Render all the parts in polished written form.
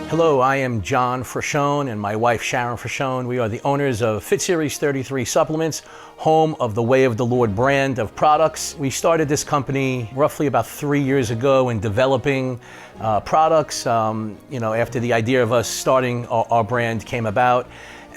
Hello, I am John Fricchione and my wife Sharon Fricchione. We are the owners of Fit Series 33 Supplements, home of the Whey of the Lord brand of products. We started this company roughly about 3 years ago in developing products, after the idea of us starting our brand came about.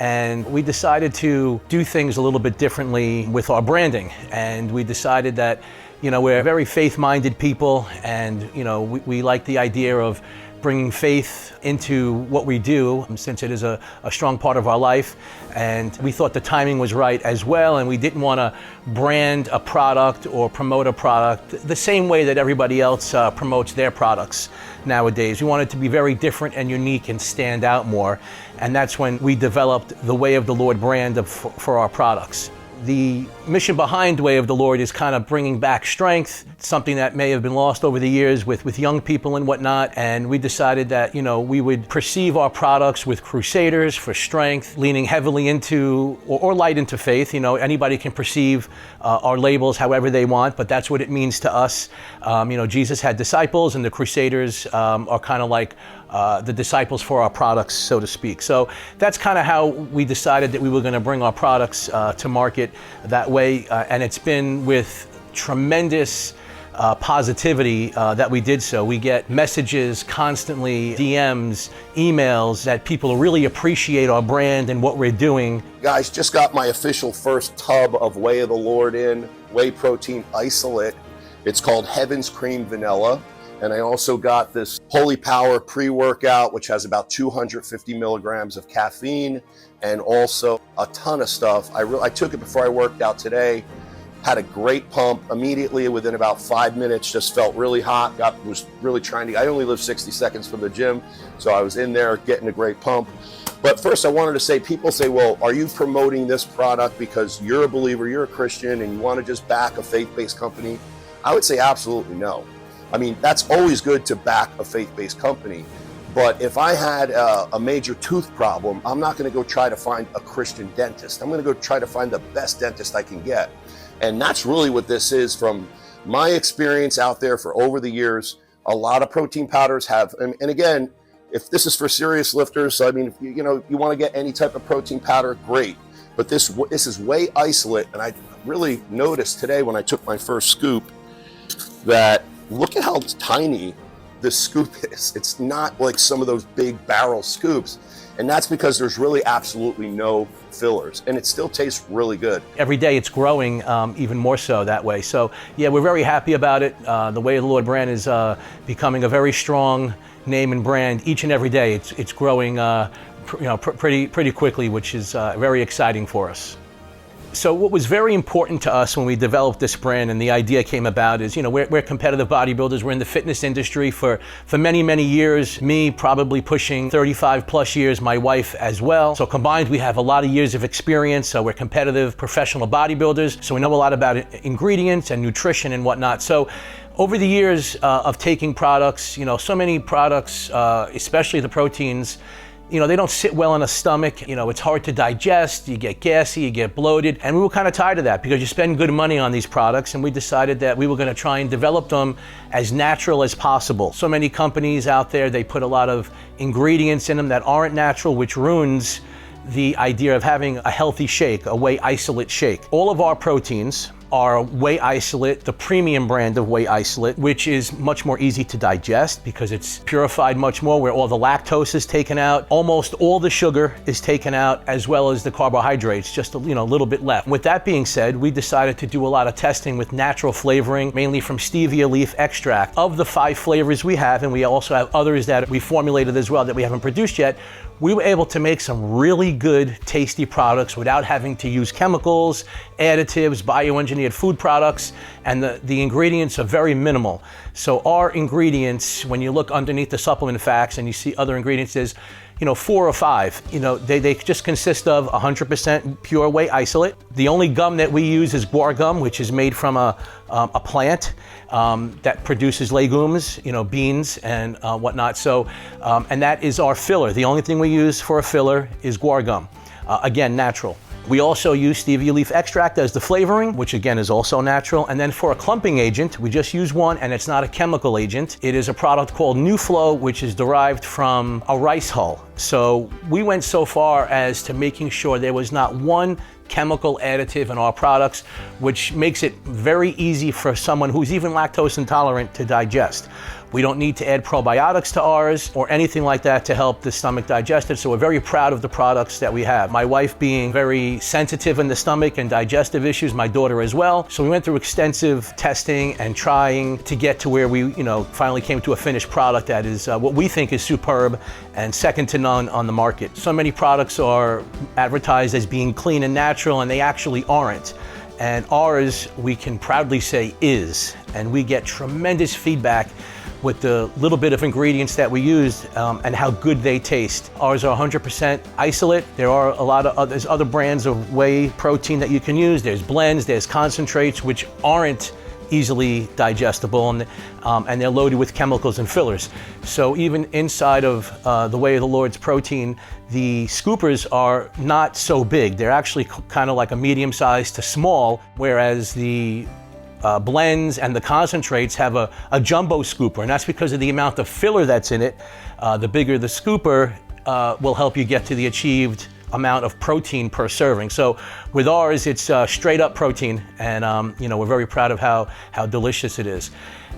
And we decided to do things a little bit differently with our branding. And we decided that, we're very faith-minded people, and, we like the idea of bringing faith into what we do, since it is a strong part of our life. And we thought the timing was right as well, and we didn't want to brand a product or promote a product the same way that everybody else promotes their products nowadays. We wanted to be very different and unique and stand out more, and that's when we developed the Whey of the Lord brand for our products. The mission behind Whey of the Lord is kind of bringing back strength, something that may have been lost over the years with young people and whatnot. And we decided that, we would perceive our products with crusaders for strength, leaning heavily into or light into faith. Anybody can perceive our labels however they want, but that's what it means to us. Jesus had disciples, and the crusaders are kind of like the disciples for our products, so to speak. So that's kind of how we decided that we were going to bring our products to market that way, and it's been with tremendous positivity that we did so. We get messages constantly, DMs, emails, that people really appreciate our brand and what we're doing. Guys, just got my official first tub of Whey of the Lord in, whey protein isolate. It's called Heaven's Cream Vanilla. And I also got this Holy Power pre-workout, which has about 250 milligrams of caffeine and also a ton of stuff. I took it before I worked out today, had a great pump immediately within about 5 minutes, just felt really hot, was really I only live 60 seconds from the gym, so I was in there getting a great pump. But first I wanted to say, people say, well, are you promoting this product because you're a believer, you're a Christian, and you want to just back a faith-based company? I would say absolutely no. I mean, that's always good to back a faith-based company. But if I had a major tooth problem, I'm not going to go try to find a Christian dentist. I'm going to go try to find the best dentist I can get. And that's really what this is. From my experience out there for over the years, a lot of protein powders have, and again, if this is for serious lifters, so I mean, if you want to get any type of protein powder, great. But this is whey isolate, and I really noticed today when I took my first scoop that look at how tiny this scoop is. It's not like some of those big barrel scoops. And that's because there's really absolutely no fillers, and it still tastes really good. Every day it's growing even more so that way. So yeah, we're very happy about it. The Whey of the Lord brand is becoming a very strong name and brand each and every day. It's growing pretty quickly, which is very exciting for us. So what was very important to us when we developed this brand and the idea came about is, we're competitive bodybuilders. We're in the fitness industry for many, many years. Me, probably pushing 35 plus years, my wife as well. So combined, we have a lot of years of experience. So we're competitive professional bodybuilders. So we know a lot about ingredients and nutrition and whatnot. So over the years of taking products, so many products, especially the proteins, they don't sit well in a stomach. It's hard to digest, you get gassy, you get bloated. And we were kind of tired of that because you spend good money on these products, and we decided that we were going to try and develop them as natural as possible. So many companies out there, they put a lot of ingredients in them that aren't natural, which ruins the idea of having a healthy shake, a whey isolate shake. All of our proteins are whey isolate, the premium brand of whey isolate, which is much more easy to digest because it's purified much more, where all the lactose is taken out, almost all the sugar is taken out, as well as the carbohydrates, just a little bit left. With that being said, we decided to do a lot of testing with natural flavoring, mainly from stevia leaf extract. Of the 5 flavors we have, and we also have others that we formulated as well that we haven't produced yet, we were able to make some really good, tasty products without having to use chemicals, additives, bioengineered food products, and the ingredients are very minimal. So our ingredients, when you look underneath the supplement facts and you see other ingredients, there's 4 or 5. They just consist of 100% pure whey isolate. The only gum that we use is guar gum, which is made from a plant that produces legumes, beans and whatnot. So, and that is our filler. The only thing we use for a filler is guar gum. Again, natural. We also use stevia leaf extract as the flavoring, which again is also natural. And then for a clumping agent, we just use one, and it's not a chemical agent. It is a product called NuFlow, which is derived from a rice hull. So we went so far as to making sure there was not one chemical additive in our products, which makes it very easy for someone who's even lactose intolerant to digest. We don't need to add probiotics to ours or anything like that to help the stomach digest it, so we're very proud of the products that we have. My wife being very sensitive in the stomach and digestive issues, my daughter as well. So we went through extensive testing and trying to get to where we, finally came to a finished product that is what we think is superb and second to none on the market. So many products are advertised as being clean and natural, and they actually aren't. And ours, we can proudly say, is. And we get tremendous feedback with the little bit of ingredients that we used and how good they taste. Ours are 100% isolate. There are a lot of there's other brands of whey protein that you can use. There's blends, there's concentrates, which aren't easily digestible, and they're loaded with chemicals and fillers. So even inside of the Whey of the Lord's protein, the scoopers are not so big. They're actually kind of like a medium size to small, whereas the blends and the concentrates have a jumbo scooper, and that's because of the amount of filler that's in it. The bigger the scooper will help you get to the achieved amount of protein per serving. So with ours, it's straight up protein, and we're very proud of how delicious it is.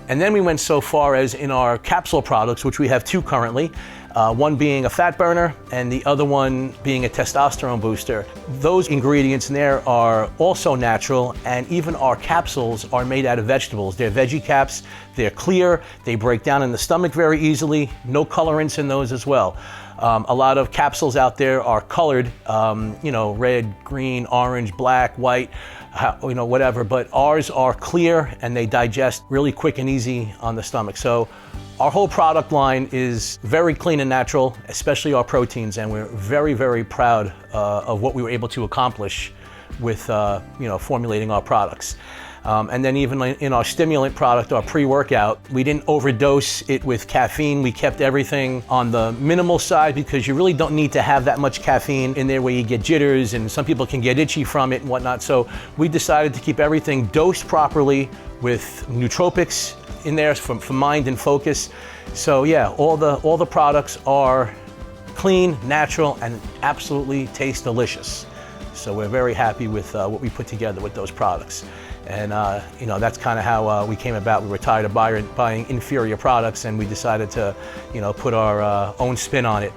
And then we went so far as in our capsule products, which we have two currently, one being a fat burner and the other one being a testosterone booster. Those ingredients in there are also natural, and even our capsules are made out of vegetables. They're veggie caps, they're clear, they break down in the stomach very easily, no colorants in those as well. A lot of capsules out there are colored, red, green, orange, black, white, whatever, but ours are clear and they digest really quick and easy on the stomach. So our whole product line is very clean and natural, especially our proteins, and we're very, very proud of what we were able to accomplish with formulating our products. And then even in our stimulant product, our pre-workout, we didn't overdose it with caffeine. We kept everything on the minimal side because you really don't need to have that much caffeine in there where you get jitters and some people can get itchy from it and whatnot. So we decided to keep everything dosed properly with nootropics in there for mind and focus. So yeah, all the products are clean, natural, and absolutely taste delicious. So we're very happy with what we put together with those products. And that's kind of how we came about. We were tired of buying inferior products, and we decided to put our own spin on it,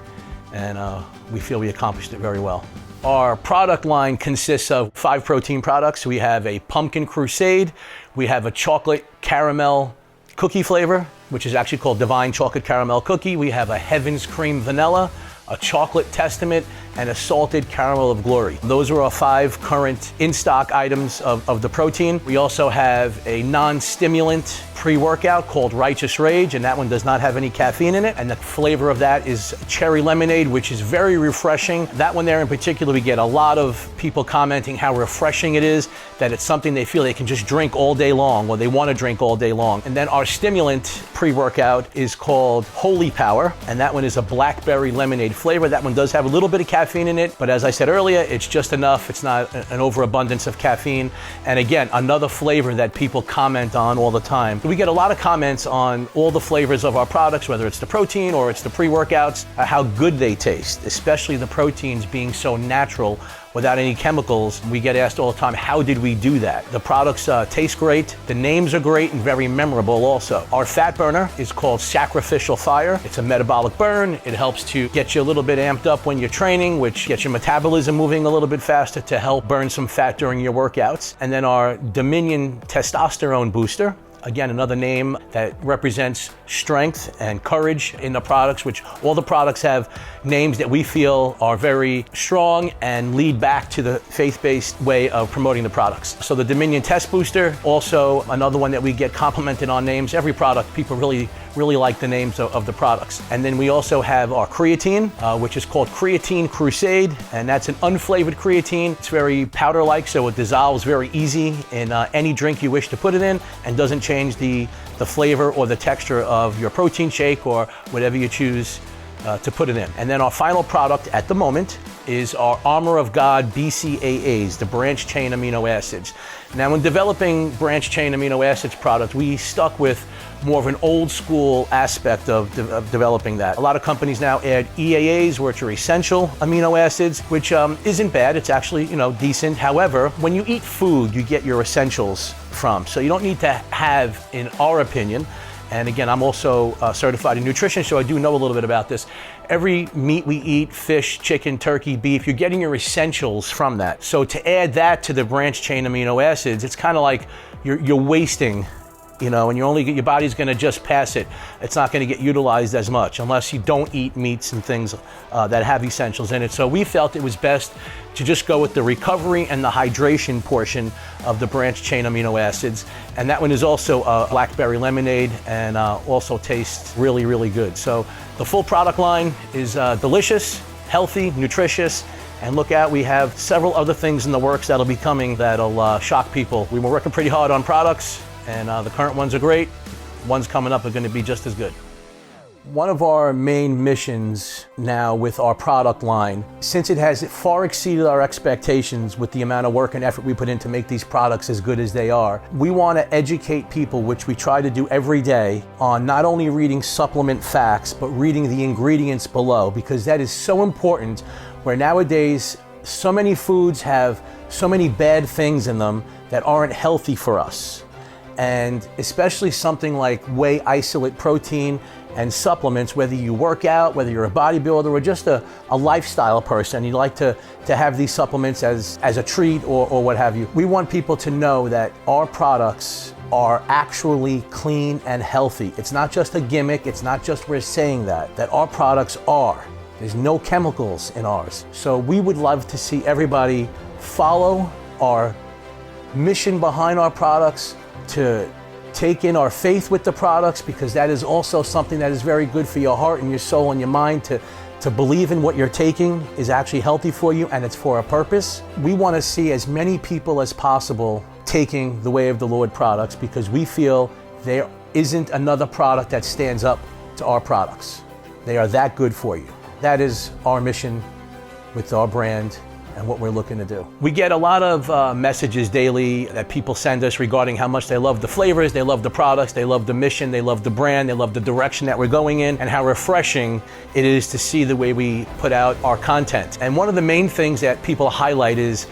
and we feel we accomplished it very well. Our product line consists of 5 protein products. We have a pumpkin crusade, we have a chocolate caramel cookie flavor, which is actually called Divine Chocolate Caramel Cookie. We have a Heaven's Cream Vanilla, a Chocolate Testament, and a Salted Caramel of Glory. Those are our 5 current in-stock items of the protein. We also have a non-stimulant pre-workout called Righteous Rage, and that one does not have any caffeine in it. And the flavor of that is cherry lemonade, which is very refreshing. That one there in particular, we get a lot of people commenting how refreshing it is, that it's something they feel they can just drink all day long, or they want to drink all day long. And then our stimulant pre-workout is called Holy Power, and that one is a blackberry lemonade flavor. That one does have a little bit of caffeine in it, but as I said earlier, it's just enough. It's not an overabundance of caffeine. And again, another flavor that people comment on all the time. We get a lot of comments on all the flavors of our products, whether it's the protein or it's the pre-workouts, how good they taste, especially the proteins being so natural without any chemicals. We get asked all the time, how did we do that? The products taste great, the names are great and very memorable also. Our fat burner is called Sacrificial Fire. It's a metabolic burn. It helps to get you a little bit amped up when you're training, which gets your metabolism moving a little bit faster to help burn some fat during your workouts. And then our Dominion Testosterone Booster. Again, another name that represents strength and courage in the products, which all the products have names that we feel are very strong and lead back to the faith-based way of promoting the products. So the Dominion Test Booster, also another one that we get complimented on names. Every product, people really like the names of the products. And then we also have our creatine, which is called Creatine Crusade, and that's an unflavored creatine. It's very powder-like, so it dissolves very easy in any drink you wish to put it in, and doesn't change the flavor or the texture of your protein shake or whatever you choose to put it in. And then our final product at the moment is our Armor of God BCAAs, the branched chain amino acids. Now, in developing branched chain amino acids product, we stuck with more of an old school aspect of developing that. A lot of companies now add EAAs, which are essential amino acids, which isn't bad. It's actually, decent. However, when you eat food, you get your essentials from. So you don't need to have, in our opinion, and again, I'm also certified in nutrition, so I do know a little bit about this. Every meat we eat, fish, chicken, turkey, beef, you're getting your essentials from that. So to add that to the branched chain amino acids, it's kind of like you're wasting, and your body's going to just pass it. It's not going to get utilized as much unless you don't eat meats and things that have essentials in it. So we felt it was best to just go with the recovery and the hydration portion of the branched chain amino acids. And that one is also blackberry lemonade and also tastes really, really good. So the full product line is delicious, healthy, nutritious. And look out, we have several other things in the works that'll be coming that'll shock people. We were working pretty hard on products, and the current ones are great. Ones coming up are going to be just as good. One of our main missions now with our product line, since it has far exceeded our expectations with the amount of work and effort we put in to make these products as good as they are, we want to educate people, which we try to do every day, on not only reading supplement facts, but reading the ingredients below, because that is so important, where nowadays so many foods have so many bad things in them that aren't healthy for us. And especially something like whey isolate protein and supplements, whether you work out, whether you're a bodybuilder or just a lifestyle person, you like to have these supplements as a treat or what have you. We want people to know that our products are actually clean and healthy. It's not just a gimmick, it's not just we're saying that our products are. There's no chemicals in ours. So we would love to see everybody follow our mission behind our products, to take in our faith with the products, because that is also something that is very good for your heart and your soul and your mind, to believe in what you're taking is actually healthy for you and it's for a purpose. We want to see as many people as possible taking the Whey of the Lord products, because we feel there isn't another product that stands up to our products. They are that good for you. That is our mission with our brand and what we're looking to do. We get a lot of messages daily that people send us regarding how much they love the flavors, they love the products, they love the mission, they love the brand, they love the direction that we're going in, and how refreshing it is to see the way we put out our content. And one of the main things that people highlight is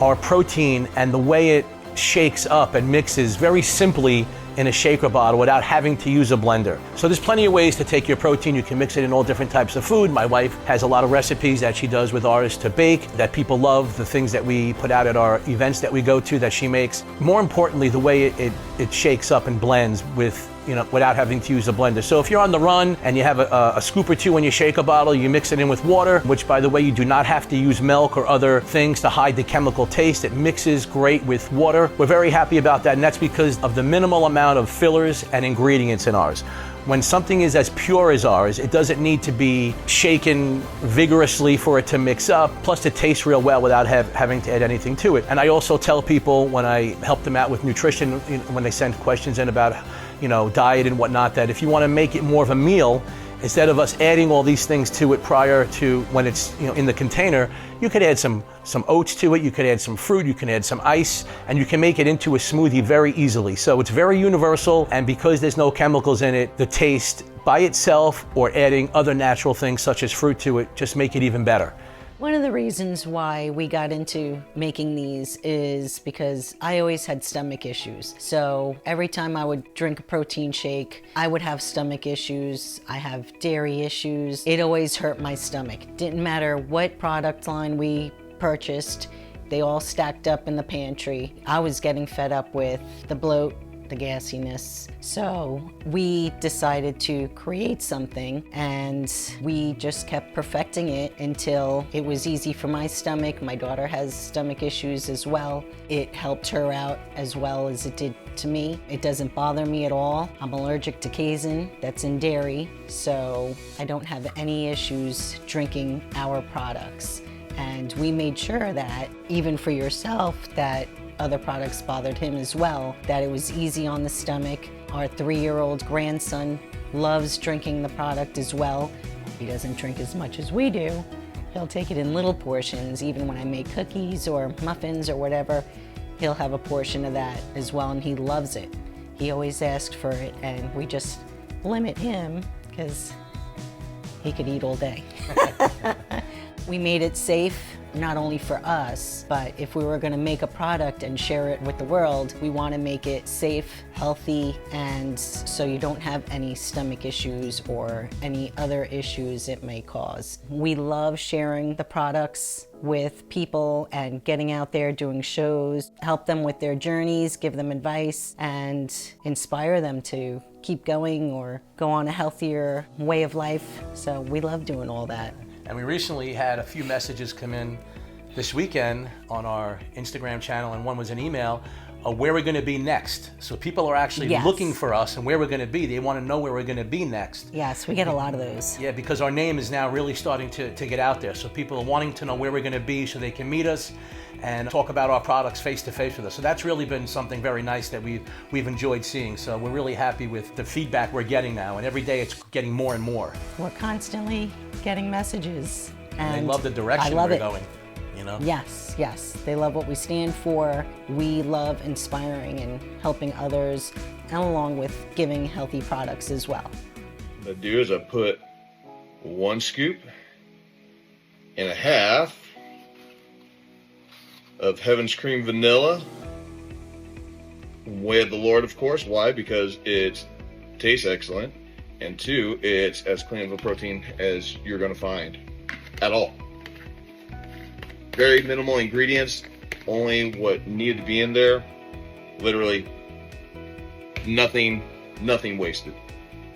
our protein and the way it shakes up and mixes very simply in a shaker bottle without having to use a blender. So there's plenty of ways to take your protein. You can mix it in all different types of food. My wife has a lot of recipes that she does with ours to bake that people love, the things that we put out at our events that we go to that she makes. More importantly, the way it shakes up and blends with, without having to use a blender. So if you're on the run and you have a scoop or two in your shaker bottle, you mix it in with water, which by the way, you do not have to use milk or other things to hide the chemical taste. It mixes great with water. We're very happy about that, and that's because of the minimal amount of fillers and ingredients in ours. When something is as pure as ours, it doesn't need to be shaken vigorously for it to mix up, plus it tastes real well without having to add anything to it. And I also tell people when I help them out with nutrition, when they send questions in about diet and whatnot, that if you want to make it more of a meal, instead of us adding all these things to it prior to when it's in the container, you could add some oats to it, you could add some fruit, you can add some ice, and you can make it into a smoothie very easily. So it's very universal, and because there's no chemicals in it, the taste by itself or adding other natural things such as fruit to it just make it even better. One of the reasons why we got into making these is because I always had stomach issues. So every time I would drink a protein shake, I would have stomach issues. I have dairy issues. It always hurt my stomach. Didn't matter what product line we purchased, they all stacked up in the pantry. I was getting fed up with the bloat, the gassiness. So we decided to create something, and we just kept perfecting it until it was easy for my stomach. My daughter has stomach issues as well. It helped her out as well as it did to me. It doesn't bother me at all. I'm allergic to casein, that's in dairy, so I don't have any issues drinking our products. And we made sure that even for yourself, that other products bothered him as well, that it was easy on the stomach. Our 3-year-old grandson loves drinking the product as well. He doesn't drink as much as we do, He'll take it in little portions. Even when I make cookies or muffins or whatever, he'll have a portion of that as well, and he loves it. He always asks for it, and we just limit him because he could eat all day. We made it safe, not only for us, but if we were going to make a product and share it with the world, we want to make it safe, healthy, and so you don't have any stomach issues or any other issues it may cause. We love sharing the products with people and getting out there doing shows, help them with their journeys, give them advice, and inspire them to keep going or go on a healthier way of life. So we love doing all that. And we recently had a few messages come in this weekend on our Instagram channel, and one was an email of where we're going to be next. So people are actually looking for us and where we're going to be. They want to know where we're going to be next. Yes, we get a lot of those. Yeah, because our name is now really starting to get out there. So people are wanting to know where we're going to be so they can meet us and talk about our products face to face with us. So that's really been something very nice that we've enjoyed seeing. So we're really happy with the feedback we're getting now, and every day it's getting more and more. We're constantly getting messages. And they love the direction we're going. You know? Yes, yes. They love what we stand for. We love inspiring and helping others, and along with giving healthy products as well. What I do is I put 1.5 scoops of Heaven's Cream Vanilla. Whey of the Lord, of course. Why? Because it tastes excellent. And 2, it's as clean of a protein as you're going to find at all. Very minimal ingredients, only what needed to be in there. Literally nothing wasted.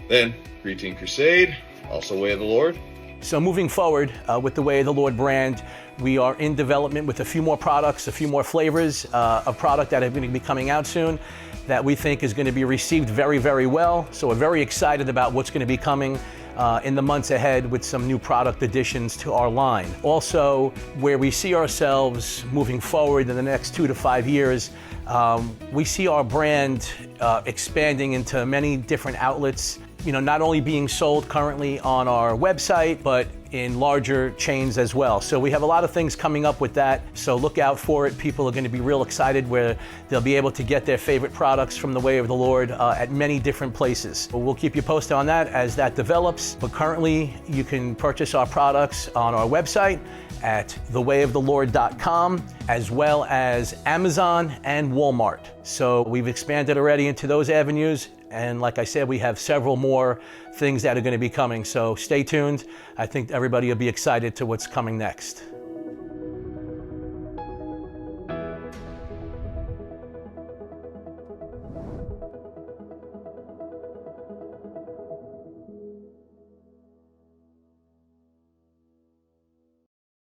Then Creatine Crusade, also Whey of the Lord. So moving forward with the Whey of the Lord brand, we are in development with a few more products, a few more flavors of product that are going to be coming out soon that we think is going to be received very, very well. So we're very excited about what's going to be coming in the months ahead with some new product additions to our line. Also, where we see ourselves moving forward in the next 2 to 5 years, we see our brand expanding into many different outlets, you know, not only being sold currently on our website, but in larger chains as well. So we have a lot of things coming up with that. So look out for it. People are going to be real excited where they'll be able to get their favorite products from the Whey of the Lord at many different places. We'll keep you posted on that as that develops. But currently you can purchase our products on our website at thewayoftheLord.com, as well as Amazon and Walmart. So we've expanded already into those avenues. And like I said, we have several more things that are going to be coming. So stay tuned. I think everybody will be excited to what's coming next.